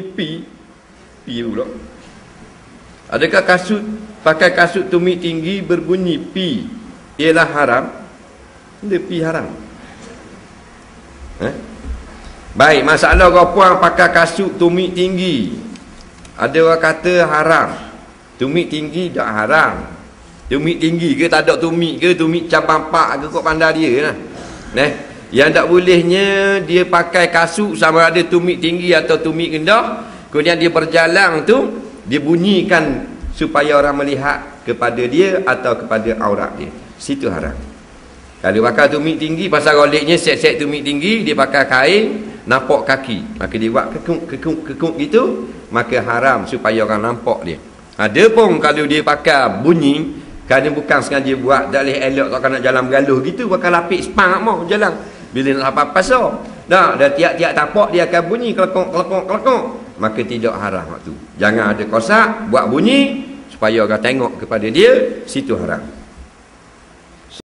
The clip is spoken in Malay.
berbunyi pi pula. Adakah kasut, pakai kasut tumit tinggi berbunyi pi ialah haram? Dia pi haram. Baik, masalah orang puan pakai kasut tumit tinggi. Ada orang kata haram. Tumit tinggi tak haram. Tumit tinggi ke tak ada tumit ke, tumit cabang pak ke kok pandai dia lah. Yang tak bolehnya dia pakai kasut sama ada tumit tinggi atau tumit rendah, kemudian dia berjalan tu, dia bunyikan supaya orang melihat kepada dia atau kepada aurat dia. Situ haram. Kalau pakai tumit tinggi, pasal roliknya set-set tumit tinggi, dia pakai kain nampak kaki, maka dia buat kekuk gitu, maka haram supaya orang nampak dia. Ada pun kalau dia pakai bunyi kerana bukan sengaja buat, tak boleh elok, tak nak jalan bergaluh gitu, pakai lapik spang mau jalan. Bila nak apa pasal dah tiap-tiap tapak dia akan bunyi kelekok, maka tidak haram waktu. Jangan ada kosak buat bunyi supaya orang tengok kepada dia, situ haram.